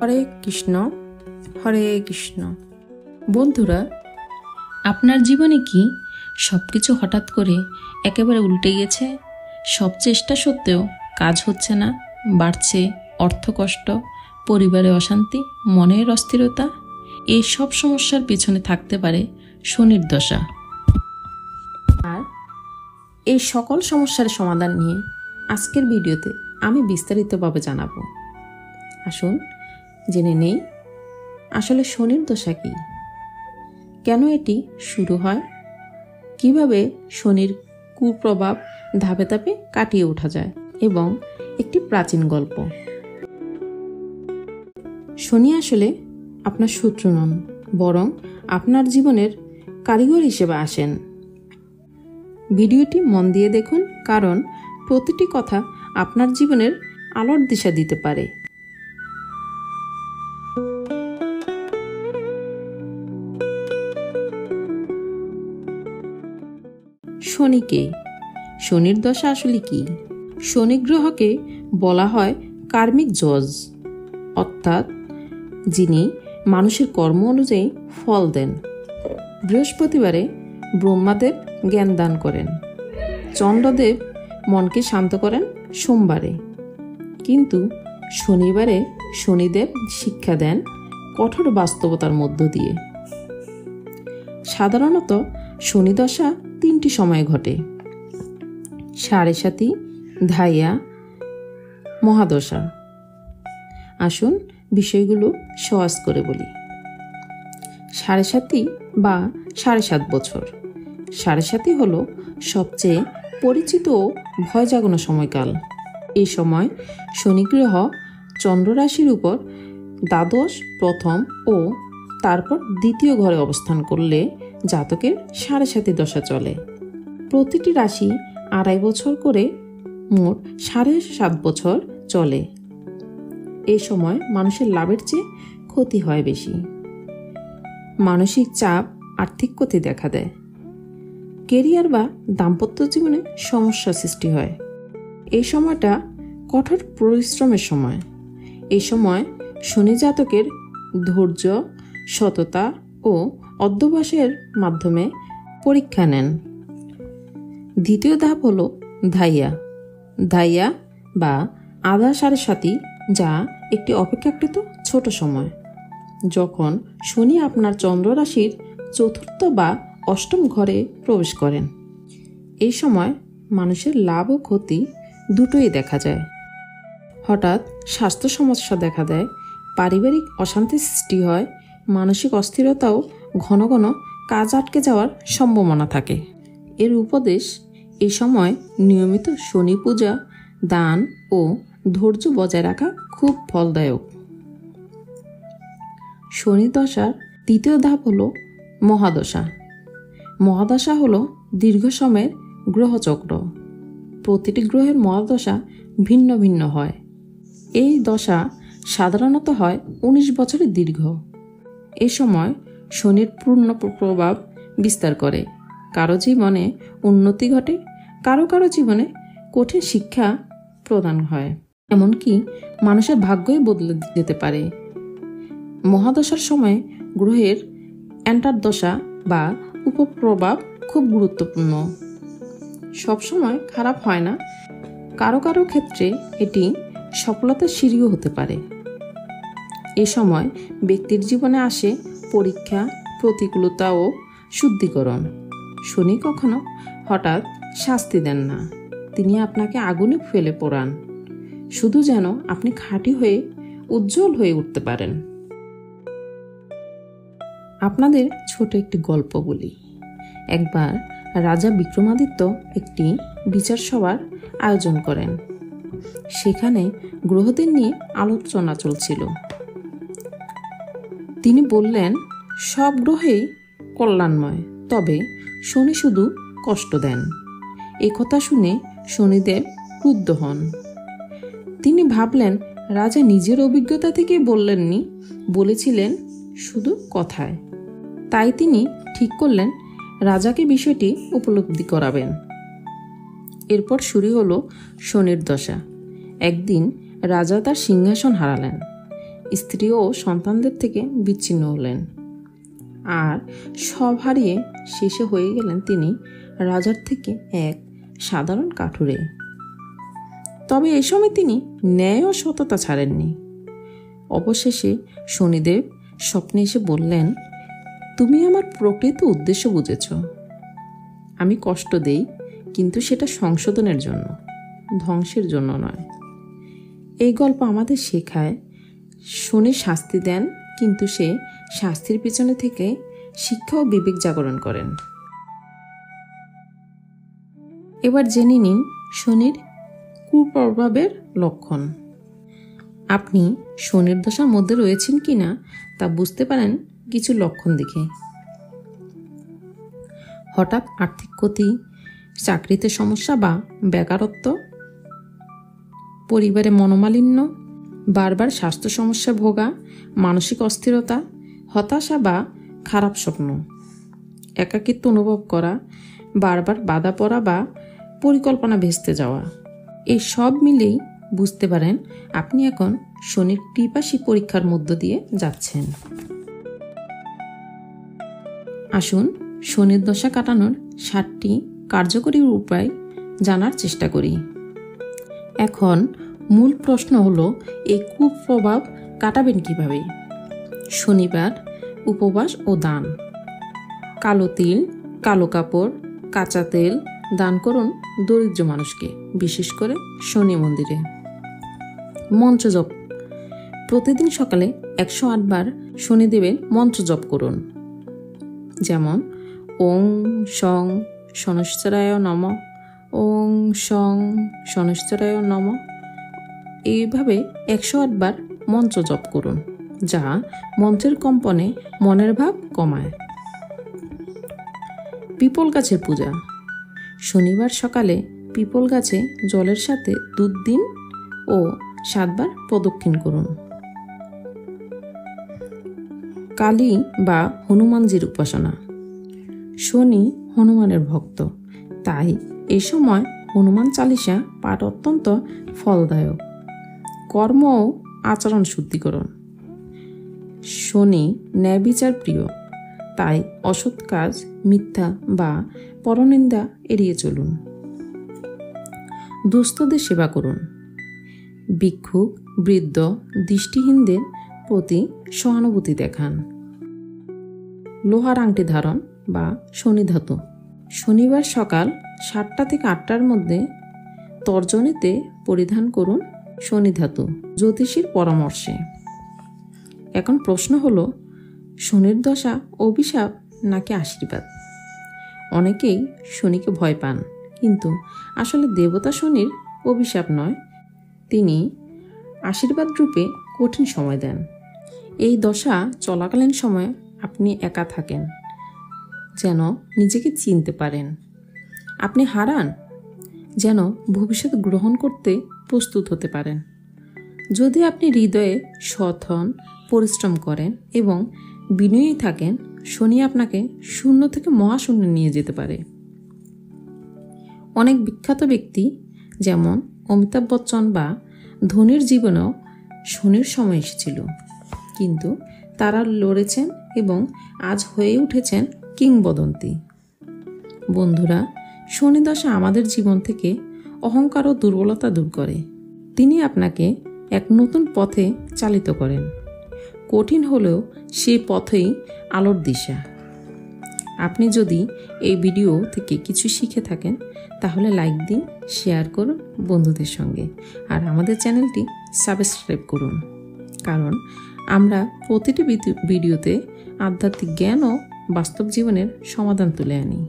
হরে কৃষ্ণ হরে কৃষ্ণ। বন্ধুরা, আপনার জীবনে কি সব কিছু হঠাৎ করে একেবারে উল্টে গেছে? সব চেষ্টা সত্ত্বেও কাজ হচ্ছে না, বাড়ছে অর্থকষ্ট, পরিবারে অশান্তি, মনের অস্থিরতা। এই সব সমস্যার পিছনে থাকতে পারে শনির দশা। আর এই সকল সমস্যার সমাধান নিয়ে আজকের ভিডিওতে আমি বিস্তারিতভাবে জানাবো। আসুন জেনে নেই আসলে শনির দশা কি, কেন এটি শুরু হয়, কিভাবে শনির কুপ্রভাব ধাপে ধাপে কাটিয়ে ওঠা যায় এবং একটি প্রাচীন গল্প। শনি আসলে আপনার শত্রু নন, বরং আপনার জীবনের কারিগর হিসেবে আসেন। ভিডিওটি মন দিয়ে দেখুন, কারণ প্রতিটি কথা আপনার জীবনের আলোর দিশা দিতে পারে। শনিকে, শনির দশা আসলে কি? শনি গ্রহকে বলা হয় কার্মিক জজ, অর্থাৎ যিনি মানুষের কর্ম অনুযায়ী ফল দেন। বৃহস্পতিবারে ব্রহ্মাদেব জ্ঞান দান করেন, চন্দ্রদেব মনকে শান্ত করেন সোমবারে, কিন্তু শনিবারে শনিদেব শিক্ষা দেন কঠোর বাস্তবতার মধ্য দিয়ে। সাধারণত শনি দশা তিনটি সময়ে ঘটে: সাড়ে সাতি, ধাইয়া, মহাদশা। আসুন বিষয়গুলো সহজ করে বলি। সাড়ে সাতি বা 7.5 বছর। সাড়ে সাতি হল সবচেয়ে পরিচিত ও ভয় জাগানো সময়কাল। এই সময় শনি গ্রহ চন্দ্র রাশির উপর দ্বাদশ, প্রথম ও তারপর দ্বিতীয় ঘরে অবস্থান করলে জাতকের সাড়ে সাতি দশা চলে। প্রতিটি রাশি 2.5 বছর করে মোট 7.5 বছর চলে। এই সময় মানুষের লাভের চেয়ে ক্ষতি হয় বেশি। মানসিক চাপ, আর্থিক ক্ষতি দেখা দেয়, কেরিয়ার বা দাম্পত্য জীবনে সমস্যা সৃষ্টি হয়। এই সময়টা কঠোর পরিশ্রমের সময়। এই সময় শনি জাতকের ধৈর্য, সততা ও অধ্যবসায়ের মাধ্যমে পরীক্ষা নেন। দ্বিতীয় ধাপ হলো ধাইয়া। ধাইয়া বা আধা সাড়ে সাতি, যা একটি অপেক্ষাকৃত ছোট সময়, যখন শনি আপনার চন্দ্র রাশির চতুর্থ বা অষ্টম ঘরে প্রবেশ করেন। এই সময় মানুষের লাভ ও ক্ষতি দুটোই দেখা যায়। হঠাৎ স্বাস্থ্য সমস্যা দেখা দেয়, পারিবারিক অশান্তি সৃষ্টি হয়, মানসিক অস্থিরতাও ঘন ঘন কাজ আটকে যাওয়ার সম্ভাবনা থাকে। এর উপদেশ: এই সময় নিয়মিত শনি পূজা, দান ও ধৈর্য বজায় রাখা খুব ফলদায়ক। শনি দশার তৃতীয় ধাপ হলো মহাদশা। মহাদশা হলো দীর্ঘ সময়ের গ্রহচক্র। প্রতিটি গ্রহের মহাদশা ভিন্ন ভিন্ন হয়। এই দশা সাধারণত হয় 19 বছরের দীর্ঘ। এই সময় শনির পূর্ণ প্রভাব বিস্তার করে। কারো জীবনে উন্নতি ঘটে, কারো কারো জীবনে কঠিন শিক্ষা প্রদান হয়, এমনকি মানুষের ভাগ্যই বদলে যেতে পারে। মহাদশার সময় গ্রহের অন্তর্দশা বা উপপ্রভাব খুব গুরুত্বপূর্ণ। সবসময় খারাপ হয় না, কারো কারো ক্ষেত্রে এটি সফলতার সিঁড়িও হতে পারে। এ সময় ব্যক্তির জীবনে আসে পরীক্ষা, প্রতিকূলতা ও শুদ্ধিকরণ। শনি কখনো হঠাৎ শাস্তি দেন না, তিনি আপনাকে আগুনে ফেলে পোড়ান, শুধু যেন আপনি খাঁটি হয়ে উজ্জ্বল হয়ে উঠতে পারেন। আপনাদের ছোট একটি গল্প বলি। একবার রাজা বিক্রমাদিত্য একটি বিচার সভার আয়োজন করেন। সেখানে গ্রহদের নিয়ে আলোচনা চলছিল। তিনি বললেন, সব গ্রহেই কল্যাণময়, তবে শনি শুধু কষ্ট দেন। এই কথা শুনে শনিদেব ক্রুদ্ধ হন। তিনি ভাবলেন, রাজা নিজের অভিজ্ঞতা থেকে বললেননি, বলেছিলেন শুধু কথায়। তাই তিনি ঠিক করলেন রাজাকে বিষয়টি উপলব্ধি করাবেন। এরপর শুরু হলো শনির দশা। একদিন রাজা তার সিংহাসন হারালেন। স্ত্রী ও সন্তানদের থেকে বিচ্ছিন্ন হলেন, আর সব হারিয়ে শেষে হয়ে গেলেন তিনি রাজার থেকে এক সাধারণ কাঠুরে। তবে এই সময় তিনি ন্যায় ও সততা ছাড়েননি। অবশেষে শনিদেব স্বপ্নে এসে বললেন, তুমি আমার প্রকৃত উদ্দেশ্য বুঝেছ। আমি কষ্ট দেই, কিন্তু সেটা সংশোধনের জন্য, ধ্বংসের জন্য নয়। এই গল্প আমাদের শেখায়, শনি শাস্তি দেন, কিন্তু সে শাস্তির পিছনে থেকে শিক্ষা ও বিবেক জাগরণ করেন। এবার জেনে নিন শনির কুপ্রভাবের লক্ষণ। আপনি শনির দশার মধ্যে রয়েছেন কিনা তা বুঝতে পারেন কিছু লক্ষণ দেখে। হঠাৎ আর্থিক ক্ষতি, চাকরিতে সমস্যা বা বেকারত্ব, পরিবারে মনোমালিন্য, বারবার স্বাস্থ্য সমস্যা ভোগা, মানসিক অস্থিরতা, হতাশা বা খারাপ স্বপ্ন, একাকিত্ব অনুভব করা, বারবার বাধা পড়া বা পরিকল্পনা ভেস্তে যাওয়া। এই সব মিলেই বুঝতে পারেন আপনি এখন শনির কৃপাশী পরীক্ষার মধ্য দিয়ে যাচ্ছেন। আসুন শনির দশা কাটানোর 7টি কার্যকরী উপায় জানার চেষ্টা করি। এখন মূল প্রশ্ন হলো, এই কুপ্রভাব কাটাবেন কিভাবে? শনিবার উপবাস ও দান। কালো তিল, কালো কাপড়, কাঁচা তেল দান করুন দরিদ্র মানুষকে, বিশেষ করে শনি মন্দিরে। মন্ত্র জপ। প্রতিদিন সকালে 108 বার শনিদেবের মন্ত্র জপ করুন, যেমন ওং শং শনৈশ্চরায় নমঃ, ওং শং শনৈশ্চরায় নমঃ। এইভাবে 108 বার মন্ত্র জপ করুন, যা মন্ত্রের কম্পনে মনের ভাব কমায়। পিপল গাছের পূজা। শনিবার সকালে পিপল গাছে জলের সাথে দুধ দিন ও 7 বার প্রদক্ষিণ করুন। কালী বা হনুমানজির উপাসনা। শনি হনুমানের ভক্ত, তাই এই সময় হনুমান চালিসা পাঠ অত্যন্ত ফলদায়ক। কর্ম ও আচরণ শুদ্ধিকরণ। শনি ন্যায় বিচার প্রিয়, তাই অসৎ কাজ, মিথ্যা বা পরনিন্দা এড়িয়ে চলুন। দুস্থদের সেবা করুন। ভিক্ষুক, বৃদ্ধ, দৃষ্টিহীনদের প্রতি সহানুভূতি দেখান। লোহার আংটি ধারণ বা শনি ধাতু। শনিবার সকাল 7টা থেকে 8টার মধ্যে তর্জনীতে পরিধান করুন শনি ধাতু, জ্যোতিষীর পরামর্শে। এখন প্রশ্ন হলো, শনির দশা অভিশাপ নাকি আশীর্বাদ? অনেকেই শনিকে ভয় পান, কিন্তু আসলে দেবতা শনির অভিশাপ নয়, তিনি আশীর্বাদ রূপে কঠিন সময় দেন। এই দশা চলাকালীন সময়ে আপনি একা থাকেন, যেন নিজেকে চিনতে পারেন। আপনি হারান, যেন ভবিষ্যৎ গ্রহণ করতে প্রস্তুত হতে পারেন। যদি আপনি হৃদয়ে সৎ হন, পরিশ্রম করেন এবং বিনয়ী থাকেন, শনি আপনাকে শূন্য থেকে মহাশূন্যে নিয়ে যেতে পারে। অনেক বিখ্যাত ব্যক্তি যেমন অমিতাভ বচ্চন বা ধোনির জীবনেও শনির সময় এসেছিল, কিন্তু তারা লড়েছেন এবং আজ হয়ে উঠেছেন কিংবদন্তি। বন্ধুরা, শনি দশা আমাদের জীবন থেকে অহংকার ও দুর্বলতা দূর করে। তিনি আপনাকে এক নতুন পথে চালিত করেন। কঠিন হলেও সেই পথেই আলোর দিশা। আপনি যদি এই ভিডিও থেকে কিছু শিখে থাকেন, তাহলে লাইক দিন, শেয়ার করুন বন্ধুদের সঙ্গে, আর আমাদের চ্যানেলটি সাবস্ক্রাইব করুন, কারণ আমরা প্রতিটি ভিডিওতে আধ্যাত্মিক জ্ঞান ও বাস্তব জীবনের সমাধান তুলে আনি।